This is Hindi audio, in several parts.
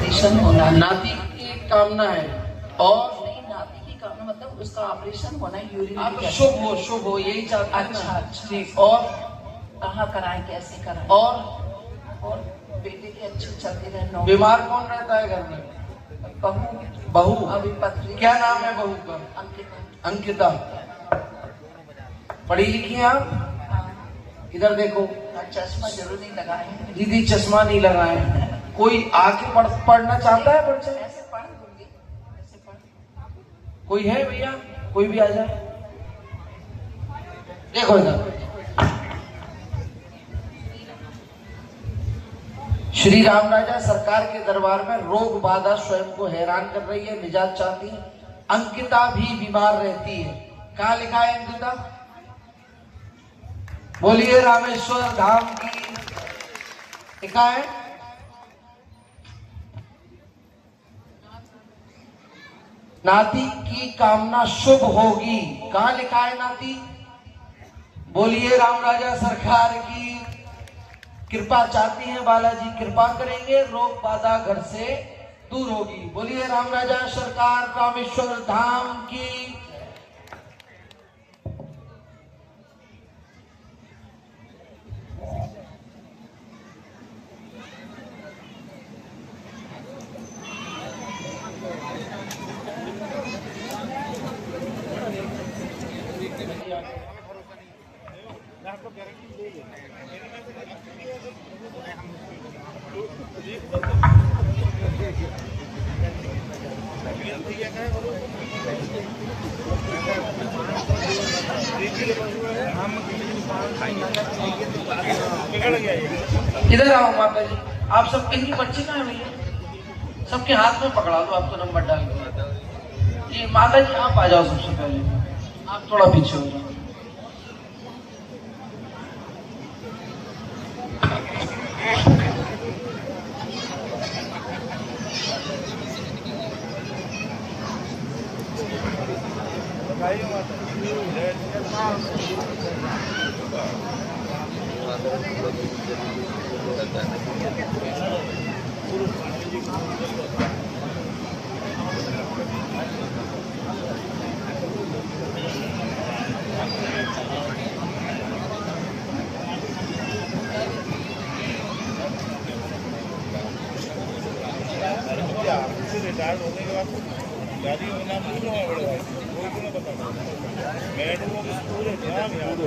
ऑपरेशन होना, नाती की कामना है और नहीं नाती की कामना मतलब उसका ऑपरेशन होना, यूरिन आप शुभ हो यही चाहते हैं ना? अच्छा ठीक। और कहाँ कराएं, कैसे कराएं? और बेटे की अच्छी चलती रहे। बीमार कौन रहता है घर में? बहू। अभी पत्नी। क्या नाम है बहू का? अंकिता। अंकिता। पढ़ी लिखी हैं आप? हाँ। इधर देखो, चश्मा जरूर नहीं लगाए दीदी, चश्मा नहीं लगाए। कोई आके पढ़ना चाहता है बच्चे? ऐसे पढ़ दूंगी, ऐसे पढ़। कोई है भैया? कोई भी आ जाए। देखो इधर, श्री राम राजा सरकार के दरबार में रोग बाधा स्वयं को हैरान कर रही है, निजात चाहती है। अंकिता भी बीमार रहती है। कहाँ लिखा है अंकिता? बोलिए रामेश्वर धाम की। लिखा है नाती की कामना शुभ होगी। कहाँ लिखा है नाती? बोलिए राम राजा सरकार की। कृपा चाहती हैं बालाजी, कृपा करेंगे, रोग बाधा घर से दूर होगी। बोलिए राम राजा सरकार रामेश्वर धाम की। इधर आओ माता जी। आप सब इनकी बच्ची कहाँ है भैया? सबके हाथ में पकड़ा दो आपको नंबर डाल के। ये माता जी आप आ जाओ सबसे पहले, आप थोड़ा पीछे हो जाओ। रिटायर्ड होने के बाद गाड़ी होना मुश्किल है, बड़े भाई कोई को ना बता मैडम को पूरे ध्यान याद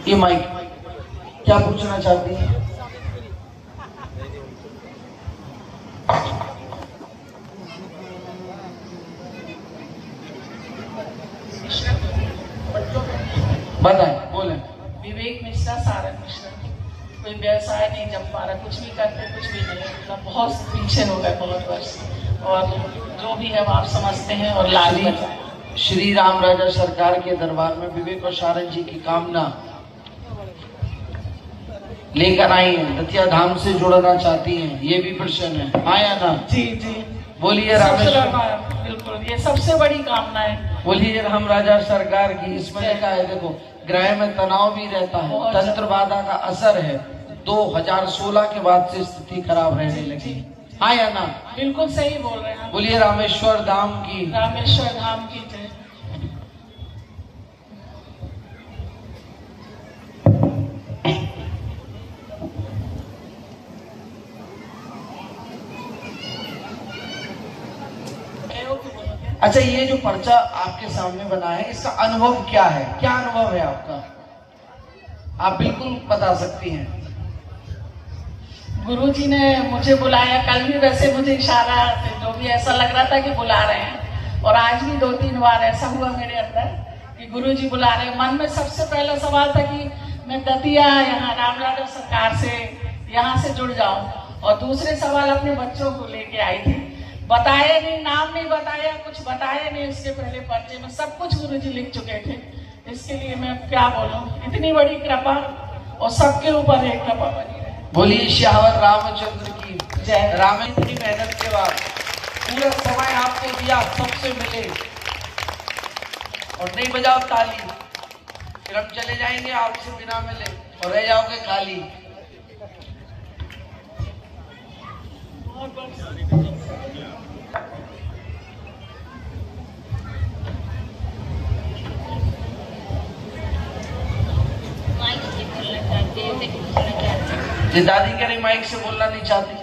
ये माइक क्या पूछना चाहती है? बताएं, बोले। विवेक मिश्रा, सारंग मिश्रा। कोई व्यवसाय नहीं जम पा रहा, कुछ भी करते कुछ भी नहीं, मतलब बहुत पीछे हो गए बहुत वर्ष। और जो भी है वो आप समझते हैं और लाल बचाए। श्री राम राजा सरकार के दरबार में विवेक और सारंग जी की कामना लेकर आई है, दतिया धाम से जुड़ना चाहती हैं। ये भी प्रश्न है, हाँ या ना? जी जी। बोलिए रामेश्वर। बिल्कुल, ये सबसे बड़ी कामना है। बोलिए राम राजा सरकार की। इसमें लिखा है, देखो, ग्रह में तनाव भी रहता है, तंत्र बाधा का असर है। 2016 के बाद से स्थिति खराब रहने लगी, हाँ या ना? बिल्कुल सही बोल रहे हैं। बोलिए रामेश्वर धाम की। रामेश्वर धाम की जय। अच्छा, ये जो पर्चा आपके सामने बना है, इसका अनुभव क्या है? क्या अनुभव है आपका? आप बिल्कुल बता सकती हैं। गुरुजी ने मुझे बुलाया कल भी, वैसे मुझे इशारा जो भी ऐसा लग रहा था कि बुला रहे हैं, और आज भी 2-3 बार ऐसा हुआ मेरे अंदर कि गुरुजी बुला रहे हैं। मन में सबसे पहला सवाल था कि मैं दतिया यहाँ राम राजा सरकार से यहाँ से जुड़ जाऊं, और दूसरे सवाल अपने बच्चों को लेके आई थी। बताया नहीं, नाम नहीं बताया, कुछ बताया नहीं। उसके पहले पर्चे में सब कुछ गुरुजी लिख चुके थे। इसके लिए मैं क्या बोलूं, इतनी बड़ी कृपा, और सबके ऊपर एक कृपा बनी रहे। बोलिए श्यावर रामचंद्र की जय। राम, इतनी मेहनत के बाद पूरा समय आपको तालियां सबसे मिले और नहीं बजाओ ताली, फिर हम चले जाएंगे आपसे बिना मिले और रह जाओगे खाली। ये दादी कह रही माइक से बोलना नहीं चाहती,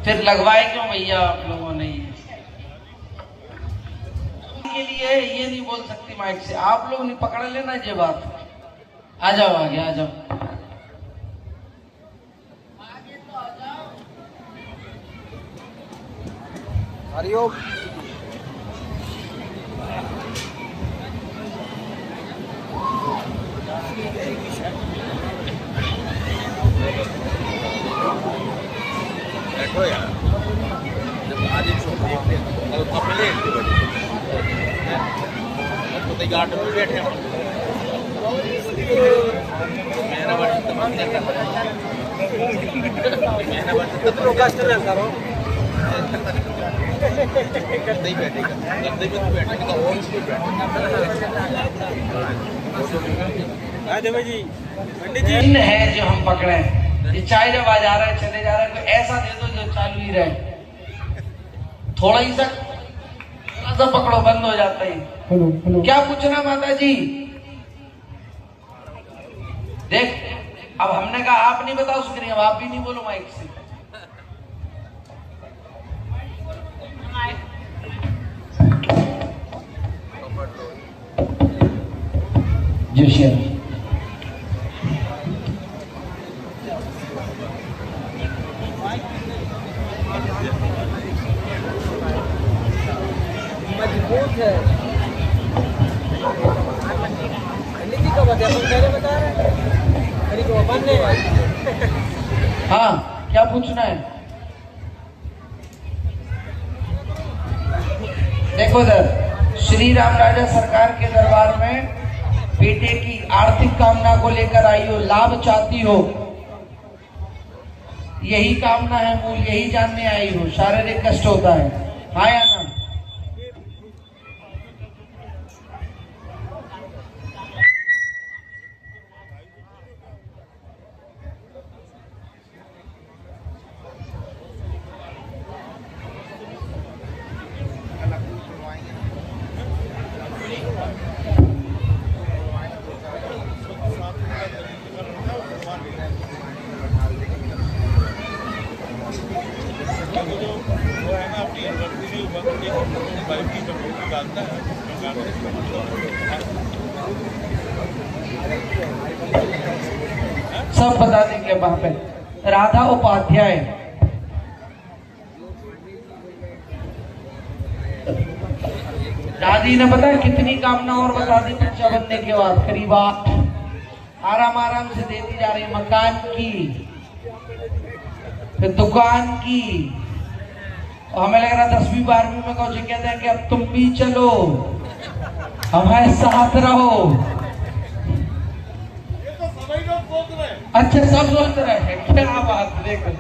फिर लगवाए क्यों भैया आप लोगों ने? के लिए ये नहीं बोल सकती माइक से, आप लोग नहीं पकड़ लेना ये बात। आ जाओ आगे, आ जाओ। हरिओम। बैठो यार, जब आज एक शो देखते हैं तो कपड़े तो गार्ड में बैठे हैं। मेरा बड़ा तमाम नहीं करता, मेरा बड़ा तो प्रोकास्ट कर रहा हूं, नहीं बैठेगा, जब देखो तो बैठेगा तो और स्पीड बैठेगा। आ देव जी, पंडित जी चिन्ह है जो हम पकड़े, ये चाहे जब आ जा रहा है चले जा रहा है, तो ऐसा दे दो जो चालू ही रहे, थोड़ा ही सा पकड़ो बंद हो जाता है। क्या पूछना माता जी? देख, अब हमने कहा आप नहीं बताओ उसके लिए, अब आप भी नहीं बोलो माइक से। जोशिया मजबूत है। पंडित जी को बता रहे हैं को बनने। हाँ, क्या पूछना है? देखो सर, श्री राम राजा सरकार के दरबार में बेटे की आर्थिक कामना को लेकर आई हो, लाभ चाहती हो, यही कामना है मूल, यही जानने आई हो, शारीरिक कष्ट होता है, हाँ या ना? सब बता देंगे वहां पे। राधा उपाध्याय, दादी ने पता है कितनी कामना और बता दी बच्चा बनने के बाद, करीब 8 आराम आराम से देती जा रही। मकान की, फिर दुकान की, और हमें लग रहा 10वीं 12वीं में कुछ कहते हैं कि अब तुम भी चलो, हमारे साथ रहो। अच्छा, सब सोच रहे हैं, क्या बात। देखो,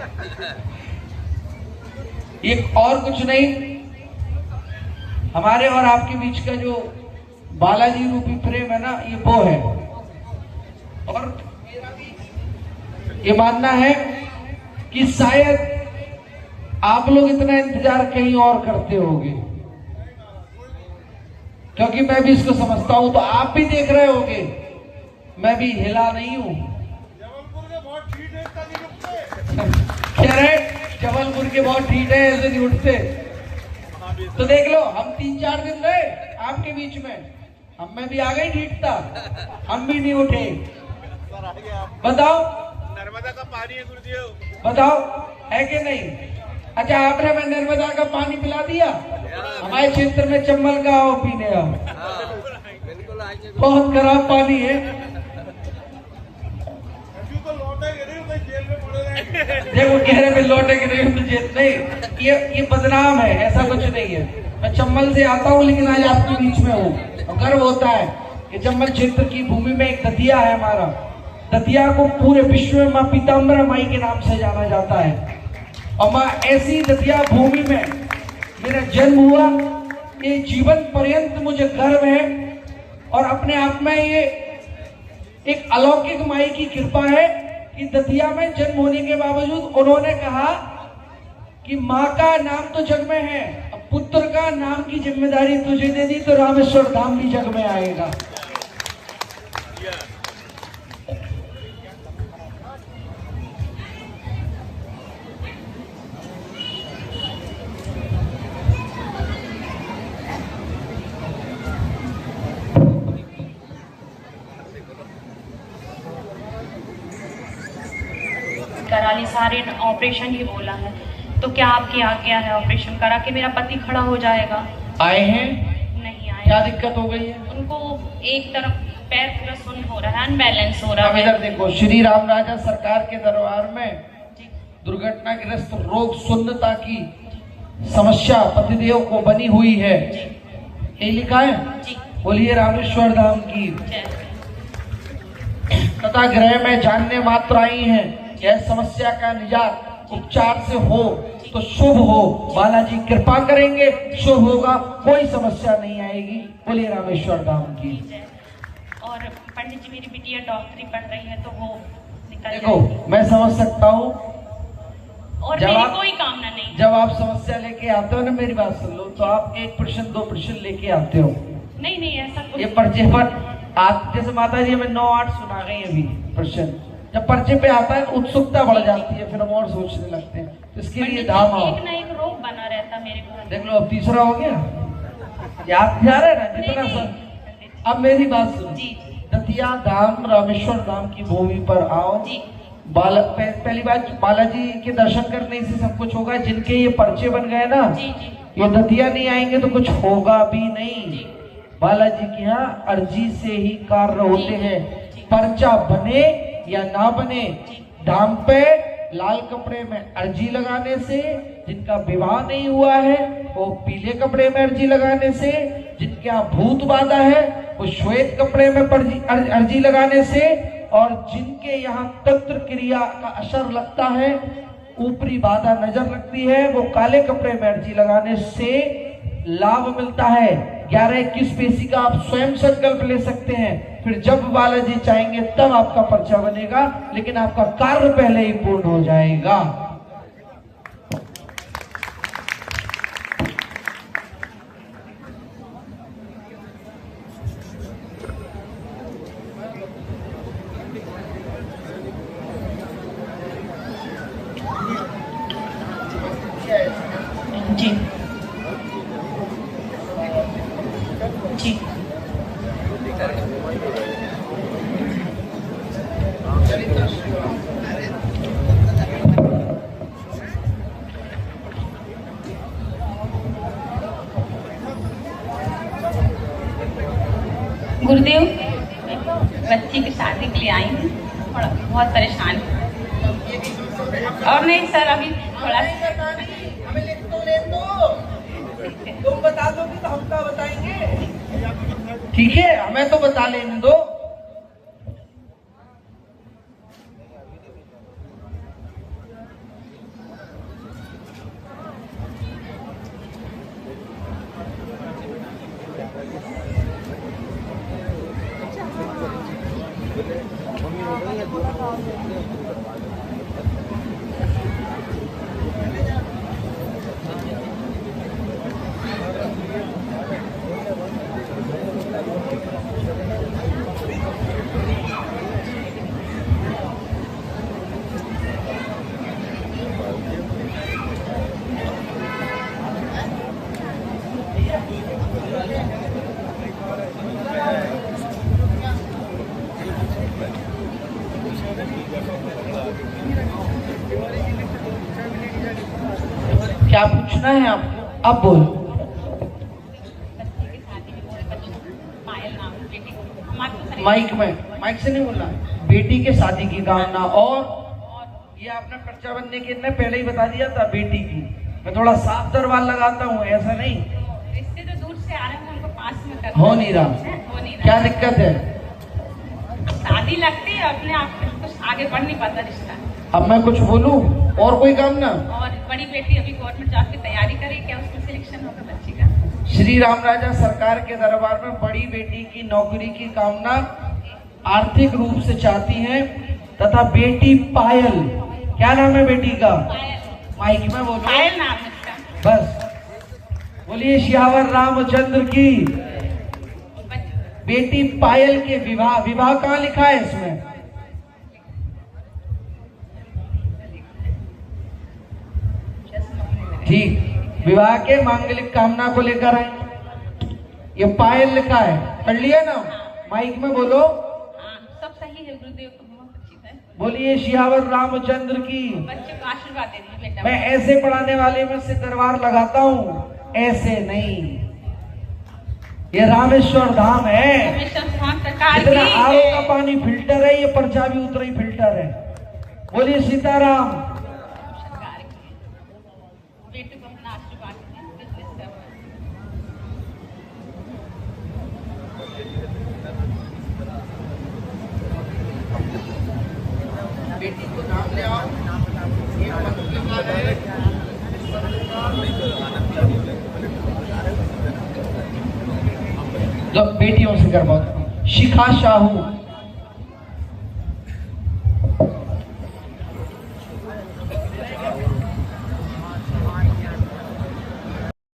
ये और कुछ नहीं, हमारे और आपके बीच का जो बालाजी रूपी प्रेम है ना, ये वो है। और मेरा भी ये मानना है कि शायद आप लोग इतना इंतजार कहीं और करते होंगे, क्योंकि मैं भी इसको समझता हूं, तो आप भी देख रहे होंगे, मैं भी हिला नहीं हूं। कह रहे जबलपुर के बहुत ठीक है, ऐसे नहीं उठते। तो देख लो, हम 3-4 दिन रहे आपके बीच में, हम में भी आ गई ठीकता, हम भी नहीं उठे। बताओ, नर्मदा का पानी है गुरुदेव, बताओ है कि नहीं? अच्छा, आपने मैं नर्मदा का पानी पिला दिया? हमारे क्षेत्र में चंबल का आओ पीने आओ, बहुत खराब पानी है। देखो, कह रहे लौटे के नहीं, नहीं, ये बदनाम है, ऐसा कुछ नहीं है। मैं चंबल से आता हूँ, लेकिन आज आपके बीच में हूँ, और गर्व होता है कि चंबल क्षेत्र की भूमि में एक दतिया है हमारा। दतिया को पूरे विश्व में माँ पीताम्बरा माई के नाम से जाना जाता है, और माँ ऐसी दतिया भूमि में मेरा जन्म हुआ, ये जीवन पर्यंत मुझे गर्व है और अपने आप में ये एक अलौकिक माई की कृपा है कि दतिया में जन्म होने के बावजूद उन्होंने कहा कि माँ का नाम तो जग में है, अब पुत्र का नाम की जिम्मेदारी तुझे दे दी तो रामेश्वर धाम भी जग में आएगा। करा ली, सारे ऑपरेशन ही बोला है, तो क्या आपकी आज्ञा है? ऑपरेशन करा के मेरा पति खड़ा हो जाएगा। आए हैं? नहीं आए। क्या दिक्कत हो गई है? उनको एक तरफ पैर पूरा सुन्न हो रहा है, अनबैलेंस हो रहा अब है। इधर देखो, श्री राम राजा सरकार के दरबार में जी दुर्घटनाग्रस्त रोग शून्यता की समस्या पतिदेव को बनी हुई है, यही लिखा है। जी बोलिए रामेश्वर धाम की। जय। तथा ग्रह में जानने मात्र आई है, यह समस्या का निजात उपचार से हो तो शुभ हो। बालाजी कृपा करेंगे, शुभ होगा, कोई समस्या नहीं आएगी। बोलिए रामेश्वर धाम की। और पंडित जी, मेरी बिटिया डॉक्टरी पढ़ रही है तो वो निकल देखो, जाएगी। मैं समझ सकता हूँ, और जब मेरी आप- कोई कामना नहीं। जब आप समस्या लेके आते हो ना, मेरी बात सुन लो, तो आप 1% 2% लेके आते हो। नहीं नहीं, ऐसा ये कुछ पर्चे पर आप जैसे माता जी हमें 9-8 सुना गई अभी प्रश्न, जब पर्चे पे आता है उत्सुकता बढ़ जाती है, फिर हम और सोचने लगते हैं। तो इसके लिए पंडित धाम जी, आओ। एक ना एक रोग बना रहता मेरे घर। देख लो, अब तीसरा हो गया, याद जा रहा है ना जितना नहीं, सब। पंडित जी। अब मेरी बात सुनो, जी दतिया धाम रामेश्वर धाम की भूमि पर आओ। जी पहली बात, बालाजी के दर्शन करने से सब कुछ होगा। जिनके ये पर्चे बन गए ना, जी जी ये दतिया नहीं आएंगे तो कुछ होगा भी नहीं। जी। बालाजी के यहाँ अर्जी से ही कार्य होते हैं। पर्चा बने या ना बने, धाम पे लाल कपड़े में अर्जी लगाने से, जिनका विवाह नहीं हुआ है वो पीले कपड़े में अर्जी लगाने से, जिनके यहाँ भूत बाधा है वो श्वेत कपड़े में अर्जी लगाने से, और जिनके यहाँ तंत्र क्रिया का असर लगता है, ऊपरी बाधा नजर लगती है, वो काले कपड़े में अर्जी लगाने से लाभ मिलता है। 11-21 पेशी का आप स्वयं संकल्प ले सकते हैं, फिर जब बालाजी चाहेंगे तब आपका पर्चा बनेगा, लेकिन आपका कार्य पहले ही पूर्ण हो जाएगा। जी जी गुरुदेव, बच्ची की शादी के लिए आई हूँ, थोड़ा बहुत परेशान हूँ। और नहीं सर, अभी थोड़ा हमें लिख तो ले दो, तुम बता दोगे तो हम क्या बताएंगे? ठीक है, हमें तो बता लेने दो। क्या पूछना है आपको? अब बोलो। माइक से नहीं बोलना। बेटी के शादी की कामना, और ये आपने पर्चा बनने के ने पहले ही बता दिया था बेटी की। मैं थोड़ा साफ दरबार लगाता हूँ, ऐसा नहीं। रिश्ते तो दूर से आ रहे हैं, उनको पास में करना हो नहीं रहा। हो नहीं क्या रहा। दिक्कत है? शादी लगती है अपने आप, कुछ आगे बढ़ नहीं पाता रिश्ता। अब मैं कुछ बोलूं? और कोई काम ना? और बड़ी बेटी अभी गवर्नमेंट जॉब की तैयारी करे, क्या उसमें सिलेक्शन होगा बच्ची का? श्री राम राजा सरकार के दरबार में बड़ी बेटी की नौकरी की कामना आर्थिक रूप से चाहती हैं तथा बेटी पायल, क्या नाम है बेटी का? माइक में बोलो। पायल नाम है इसका। बस बोलिए सियावर रामचंद्र की। बेटी पायल के विवाह, विवाह कहाँ लिखा है इसमें? ठीक, विवाह के मांगलिक कामना को लेकर आए। ये पायल लिखा है, पढ़ लिया ना? माइक में बोलो। हाँ, सब सही है, गुरुदेव को बहुत अच्छी है। बोलिए सियावर रामचंद्र की। बच्चे को आशीर्वाद दे दीजिए बेटा। मैं ऐसे पढ़ाने वाले में से दरबार लगाता हूँ, ऐसे नहीं। ये रामेश्वर धाम है, इतना आरो का पानी फिल्टर है, ये पर्चा भी उतना ही फिल्टर है। बोलिए सीताराम। बेटे को अपना आशीर्वाद दीजिए। बेटी को नाम ले आओ। ये मंत्र है। बेटियों से करवा। शिखा साहू